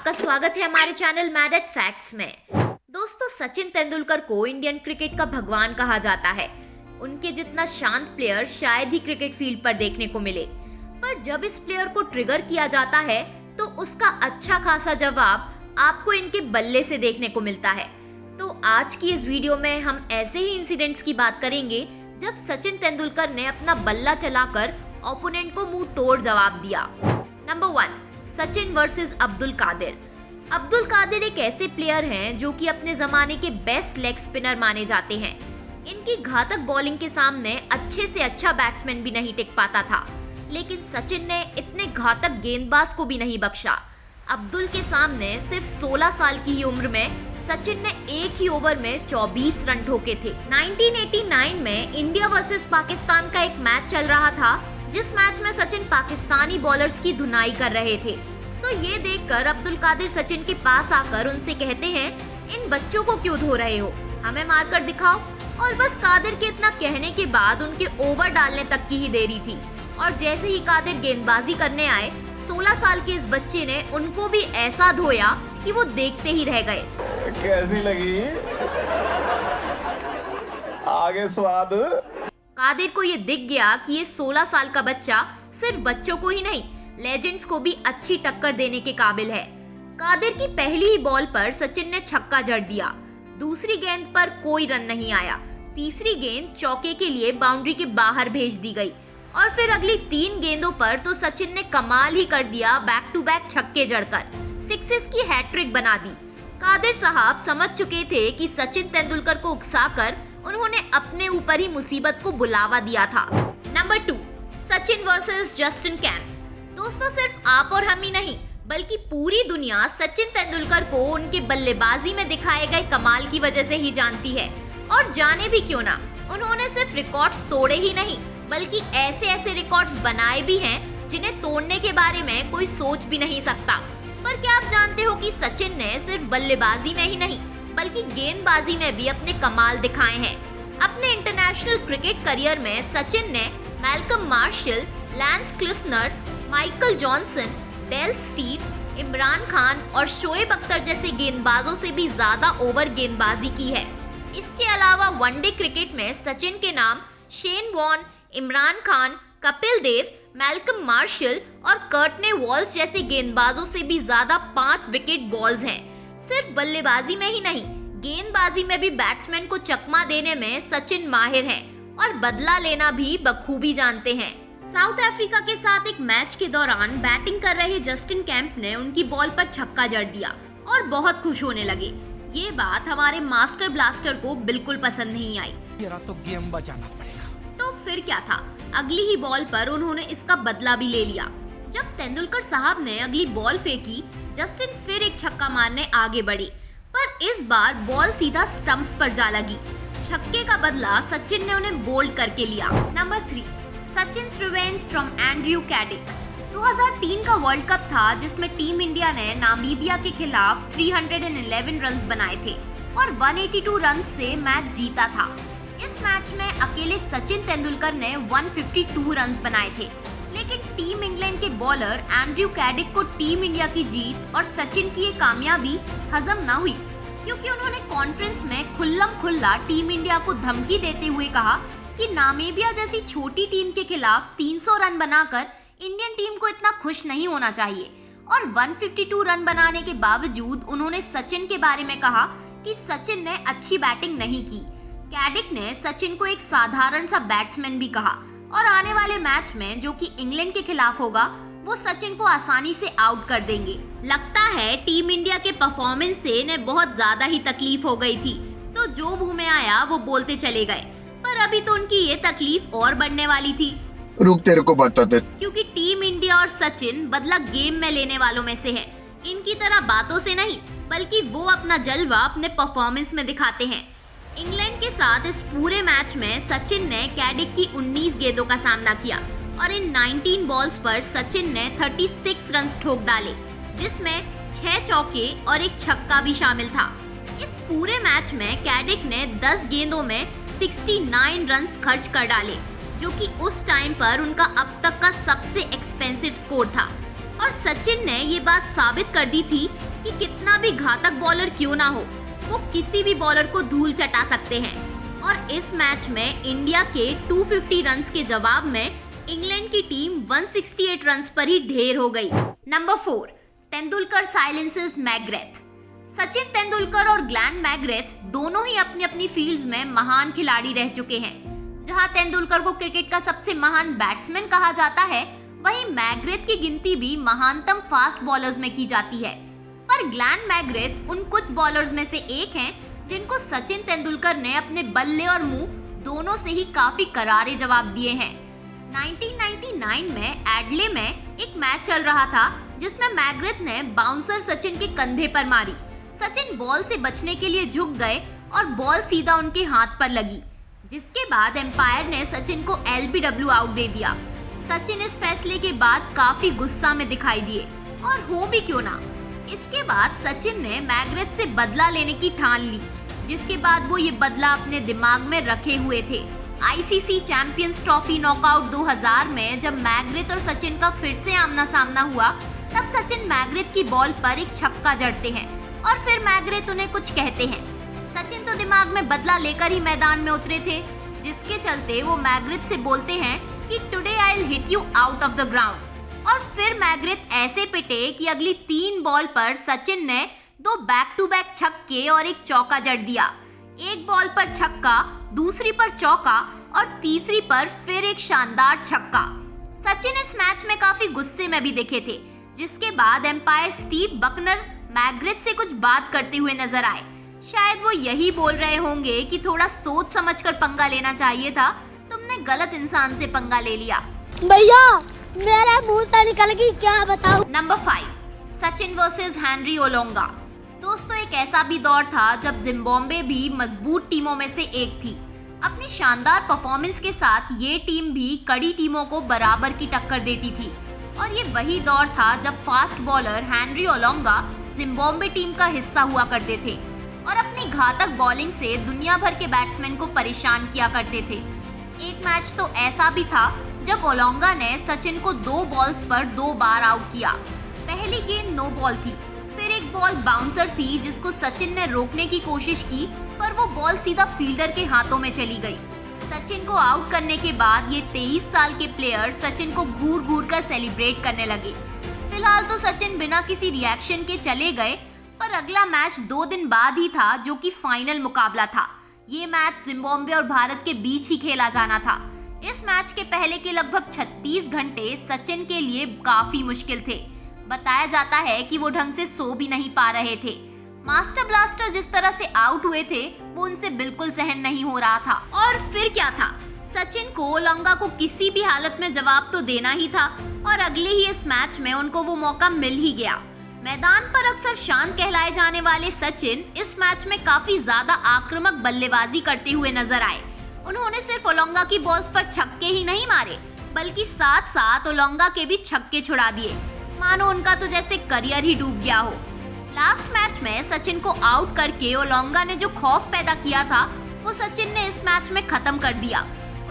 आपका स्वागत है हमारे चैनल मैड एट फैक्ट्स में। दोस्तों, सचिन तेंदुलकर को इंडियन क्रिकेट का भगवान कहा जाता है। उनके जितना शांत प्लेयर शायद ही क्रिकेट फील्ड पर देखने को मिले, पर जब इस प्लेयर को ट्रिगर किया जाता है तो उसका अच्छा खासा जवाब आपको इनके बल्ले से देखने को मिलता है। तो आज की इस वीडियो में हम ऐसे ही इंसिडेंट्स की बात करेंगे जब सचिन तेंदुलकर ने अपना बल्ला चलाकर ओपोनेंट को मुंह तोड़ जवाब दिया। Number 1, Sachin versus Abdul Qadir. अब्दुल कादिर एक ऐसे प्लेयर हैं जो कि अपने जमाने के बेस्ट लेग स्पिनर माने जाते हैं। इनकी घातक बॉलिंग के सामने अच्छे से अच्छा बैट्समैन भी नहीं टिक पाता था, लेकिन सचिन ने इतने घातक गेंदबाज को भी नहीं बख्शा। अब्दुल के सामने सिर्फ 16 साल की ही उम्र में सचिन ने एक ही ओवर में 24 रन ठोके थे। 1989 में इंडिया वर्सेस पाकिस्तान का एक मैच चल रहा था, जिस मैच में सचिन पाकिस्तानी बॉलर्स की धुनाई कर रहे थे। तो ये देखकर अब्दुल कादिर सचिन के पास आकर उनसे कहते हैं, इन बच्चों को क्यों धो रहे हो, हमें मारकर दिखाओ। और बस कादिर के इतना कहने के बाद उनके ओवर डालने तक की ही देरी थी, और जैसे ही कादिर गेंदबाजी करने आए, 16 साल के इस बच्चे ने उनको भी ऐसा धोया कि वो देखते ही रह गए। कैसी लगी? आगे स्वाद। कादिर को ये दिख गया कि ये 16 साल का बच्चा सिर्फ बच्चों को ही नहीं, लेजेंड्स को भी अच्छी टक्कर देने के काबिल है। कादिर की पहली ही बॉल पर सचिन ने छक्का जड़ दिया। दूसरी गेंद पर कोई रन नहीं आया। तीसरी गेंद चौके के लिए बाउंड्री के बाहर भेज दी गई, और फिर अगली 3 गेंदों पर तो सचिन ने कमाल ही कर दिया, बैक टू बैक छक्के जड़कर सिक्सेस की हैट्रिक बना दी। कादिर साहब समझ चुके थे कि सचिन तेंदुलकर को उकसाकर उन्होंने अपने ऊपर ही मुसीबत को बुलावा दिया था। Number 2, Sachin versus Justin camp. दोस्तों, सिर्फ आप और हम ही नहीं, बल्कि पूरी दुनिया सचिन तेंदुलकर को उनके बल्लेबाजी में दिखाए गए कमाल की वजह से ही जानती है। और जाने भी क्यों ना, उन्होंने सिर्फ रिकॉर्ड्स तोड़े ही नहीं, बल्कि ऐसे ऐसे रिकॉर्ड्स बनाए भी हैं जिन्हें तोड़ने के बारे में कोई सोच भी नहीं सकता। पर क्या आप जानते हो कि सचिन ने सिर्फ बल्लेबाजी में ही नहीं, बल्कि गेंदबाजी में भी अपने कमाल दिखाए हैं। अपने इंटरनेशनल क्रिकेट करियर में सचिन ने Malcolm Marshall, Lance Klusener, Michael Johnson, Dale Steyn, Imran Khan और शोएब अख्तर जैसे गेंदबाजों से भी ज्यादा ओवर गेंदबाजी की है। इसके अलावा वनडे क्रिकेट में सचिन के नाम Shane Warne, Imran Khan, Kapil Dev, Malcolm martial और कर्टने वॉल्स जैसे गेंदबाजों से भी ज्यादा 5 विकेट बॉल्स हैं। सिर्फ बल्लेबाजी में ही नहीं, गेंदबाजी में भी बैट्समैन को चकमा देने में सचिन माहिर हैं और बदला लेना भी बखूबी जानते हैं। साउथ अफ्रीका के साथ एक मैच के दौरान बैटिंग कर रहे जस्टिन कैम्प ने उनकी बॉल पर छक्का जड़ दिया और बहुत खुश होने लगे। ये बात हमारे मास्टर ब्लास्टर को बिल्कुल पसंद नहीं आई। तो गेम बचाना पड़ेगा। तो फिर क्या था, अगली ही बॉल पर उन्होंने इसका बदला भी ले लिया। जब तेंदुलकर साहब ने अगली बॉल फेंकी, जस्टिन फिर एक छक्का मारने आगे बढ़े, पर इस बार बॉल सीधा स्टंप्स पर जा लगी। छक्के का बदला सचिन ने उन्हें बोल्ड करके लिया। Number 3, Sachin's revenge from Andrew Caddick. 2003 का वर्ल्ड कप था, जिसमें टीम इंडिया ने नामीबिया के खिलाफ 311 रन्स बनाए थे और 182 रन्स से मैच जीता था। इस मैच में अकेले सचिन तेंदुलकर ने 152 रन्स बनाए थे, लेकिन टीम इंग्लैंड के बॉलर एंड्रयू कैडिक को टीम इंडिया की जीत और सचिन की ये कामयाबी हजम न हुई, क्योंकि उन्होंने कॉन्फ्रेंस में खुल्लम खुल्ला टीम इंडिया को धमकी देते हुए कहा कि नामीबिया जैसी छोटी टीम के खिलाफ 300 रन बनाकर इंडियन टीम को इतना खुश नहीं होना चाहिए। और 152 रन बनाने के बावजूद उन्होंने सचिन के बारे में कहा कि सचिन ने अच्छी बैटिंग नहीं की। कैडिक ने सचिन को एक साधारण सा बैट्समैन भी कहा, और आने वाले मैच में जो कि इंग्लैंड के खिलाफ होगा, वो सचिन को आसानी से आउट कर देंगे। लगता है टीम इंडिया के परफॉर्मेंस से इन्हें बहुत ज्यादा ही तकलीफ हो गई थी, तो जो मुंह में आया वो बोलते चले गए। पर अभी तो उनकी ये तकलीफ और बढ़ने वाली थी। रुक, तेरे को बताते। क्योंकि टीम इंडिया और सचिन बदला गेम में लेने वालों में से है। इनकी तरह बातों से नहीं, बल्कि वो अपना जलवा अपने परफॉर्मेंस में दिखाते हैं। इंग्लैंड के साथ इस पूरे मैच में सचिन ने कैडिक की 19 गेंदों का सामना किया, और इन 19 बॉल्स पर सचिन ने 36 रन्स ठोक डाले, जिसमें 6 चौके और एक छक्का भी शामिल था। इस पूरे मैच में कैडिक ने 10 गेंदों में 69 रन्स खर्च कर डाले, जो कि उस टाइम पर उनका अब तक का सबसे एक्सपेंसिव स्कोर था। और सचिन ने ये बात साबित कर दी थी कि कितना भी घातक बॉलर क्यों ना हो, वो किसी भी बॉलर को धूल चटा सकते हैं। और इस मैच में इंडिया के 250 रन्स के जवाब में इंग्लैंड की टीम 168 रन्स पर ही ढेर हो गई। Number 4, Tendulkar silences McGrath. Sachin Tendulkar और ग्लेन मैकग्रेथ दोनों ही अपनी अपनी फील्ड्स में महान खिलाड़ी रह चुके हैं। जहां तेंदुलकर को क्रिकेट का सबसे महान बैट्समैन कहा जाता है, वहीं मैकग्रेथ की गिनती भी महानतम फास्ट बॉलर्स में की जाती है। पर ग्लेन मैकग्रेथ उन कुछ बॉलर्स में से एक हैं जिनको सचिन तेंदुलकर ने अपने बल्ले और मुंह दोनों से ही काफी करारे जवाब दिए हैं। 1999 में एडले में एक मैच चल रहा था जिसमें मैकग्रेथ ने बाउंसर सचिन के कंधे पर मारी। सचिन बॉल से बचने के लिए झुक गए और बॉल सीधा उनके हाथ पर लगी, जिसके बाद एम्पायर ने सचिन को LBW आउट दे दिया। सचिन इस फैसले के बाद काफी गुस्सा में दिखाई दिए, और हो भी क्यों ना। इसके बाद सचिन ने मैकग्रेथ से बदला लेने की ठान ली, जिसके बाद वो ये बदला अपने दिमाग में रखे हुए थे। ICC चैंपियंस ट्रॉफी नॉकआउट 2000 में जब मैकग्रेथ और सचिन का फिर से आमना सामना हुआ, तब सचिन मैकग्रेथ की बॉल पर एक छक्का जड़ते हैं और फिर मैकग्रेथ उन्हें कुछ कहते हैं। सचिन तो दिमाग में बदला लेकर ही मैदान में उतरे थे, जिसके चलते वो मैकग्रेथ से बोलते हैं कि today I will hit you out of the ground. और फिर मैकग्रेथ ऐसे पिटे कि अगली 3 बॉल पर सचिन ने 2 बैक टू बैक छक्के और एक चौका जड़ दिया। एक बॉल पर छक्का, दूसरी पर चौका और तीसरी पर फिर एक शानदार छक्का। सचिन इस मैच में काफी गुस्से में भी दिखे थे, जिसके बाद एम्पायर स्टीव बकनर मैकग्रेथ से कुछ बात करते हुए नजर आए। शायद वो यही बोल रहे होंगे कि थोड़ा सोच समझकर पंगा लेना चाहिए था, तुमने गलत इंसान से पंगा ले लिया। भैया मेरे मुंह से निकल गई, क्या बताऊं। Number 5, Sachin versus Henry Olonga. दोस्तों, एक ऐसा भी दौर था जब जिम्बाब्वे भी मजबूत टीमों में से एक थी। अपनी शानदार परफॉर्मेंस के साथ ये टीम भी कड़ी टीमों को बराबर की टक्कर देती थी। और ये वही दौर था जब fast bowler Henry Olonga Zimbabwe team का हिस्सा हुआ करते थे और अपनी घातक बॉलिंग से दुनिया भर के बैट्समैन को परेशान किया करते थे। एक मैच तो ऐसा भी था जब ओलोंगा ने सचिन को 2 बॉल्स पर 2 बार आउट किया। पहली गेंद नो बॉल थी, फिर एक बॉल बाउंसर थी जिसको सचिन ने रोकने की कोशिश की, पर वो बॉल सीधा फील्डर के हाथों में चली गई। सचिन को आउट करने के बाद ये 23 साल के प्लेयर सचिन को घूर घूर कर सेलिब्रेट करने लगे। फिलहाल तो सचिन बिना किसी रिएक्शन के चले गए, पर अगला मैच 2 दिन बाद ही था, जो कि फाइनल मुकाबला था। ये मैच जिम्बाब्वे और भारत के बीच ही खेला जाना था। इस मैच के पहले के लगभग 36 घंटे सचिन के लिए काफी मुश्किल थे। बताया जाता है कि वो ढंग से सो भी नहीं पा रहे थे। मास्टर ब्लास्टर जिस तरह से आउट हुए थे, वो उनसे बिल्कुल सहन नहीं हो रहा था। और फिर क्या था, सचिन को ओलोंगा को किसी भी हालत में जवाब तो देना ही था, और अगले ही इस मैच में उनको वो मौका मिल ही गया। मैदान पर अक्सर शांत कहलाए जाने वाले सचिन इस मैच में काफी ज्यादा आक्रामक बल्लेबाजी करते हुए नजर आए। उन्होंने सिर्फ ओलोंगा की बॉल्स पर छक्के ही नहीं मारे, बल्कि साथ साथ ओलोंगा के भी छक्के छुड़ा दिए, मानो उनका तो जैसे करियर ही डूब गया हो। लास्ट मैच में सचिन को आउट करके ओलोंगा ने जो खौफ पैदा किया था, वो सचिन ने इस मैच में खत्म कर दिया।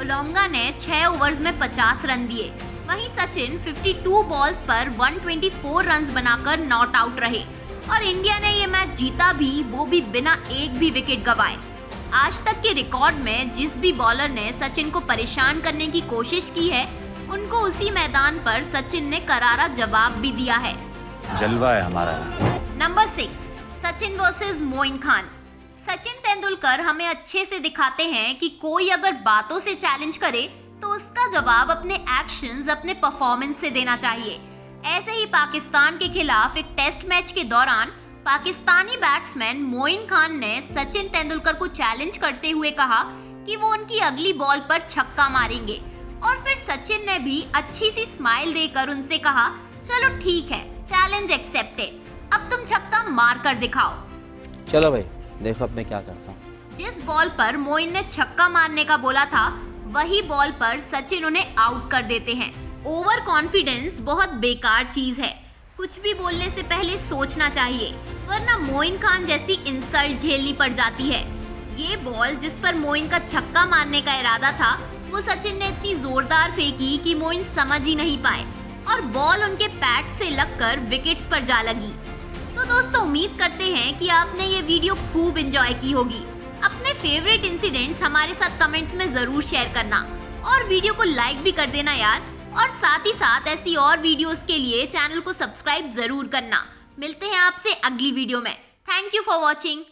ओलोंगा ने 6 ओवर्स में 50 रन दिए, वहीं सचिन 52 बॉल्स पर 124 रन्स बनाकर नॉट आउट रहे और इंडिया ने ये मैच जीता भी, वो भी बिना एक भी विकेट गंवाए। आज तक के रिकॉर्ड में जिस भी बॉलर ने सचिन को परेशान करने की कोशिश की है, उनको उसी मैदान पर सचिन ने करारा जवाब भी दिया है। जलवा है हमारा। Number 6, Sachin versus Moin Khan. सचिन तेंदुलकर हमें अच्छे से दिखाते हैं कि कोई अगर बातों से चैलेंज करे तो उसका जवाब अपने एक्शंस, अपने परफॉर्मेंस से देना चाहिए। ऐसे ही पाकिस्तान के खिलाफ एक टेस्ट मैच के दौरान पाकिस्तानी बैट्समैन मोइन खान ने सचिन तेंदुलकर को चैलेंज करते हुए कहा कि वो उनकी अगली बॉल पर छक्का मारेंगे, और फिर सचिन ने भी अच्छी सी स्माइल देकर उनसे कहा, चलो ठीक है, चैलेंज एक्सेप्टेड, अब तुम छक्का मार कर दिखाओ। चलो भाई, देखो अब मैं क्या करता हूँ। जिस बॉल पर मोइन ने छक्का मारने का बोला था, वही बॉल पर सचिन उन्हें आउट कर देते हैं। ओवर कॉन्फिडेंस बहुत बेकार चीज है, कुछ भी बोलने से पहले सोचना चाहिए, वरना मोइन खान जैसी इंसल्ट झेलनी पड़ जाती है। ये बॉल जिस पर मोइन का छक्का मारने का इरादा था, वो सचिन ने इतनी जोरदार फेंकी कि मोइन समझ ही नहीं पाए और बॉल उनके पैड से लगकर विकेट्स पर जा लगी। तो दोस्तों उम्मीद करते हैं कि आपने ये वीडियो खूब एंजॉय की होगी। अपने फेवरेट इंसिडेंट्स हमारे साथ कमेंट्स में जरूर शेयर करना और वीडियो को लाइक भी कर देना यार। और साथ ही साथ ऐसी और वीडियोस के लिए चैनल को सब्सक्राइब जरूर करना। मिलते हैं आपसे अगली वीडियो में। Thank you for watching.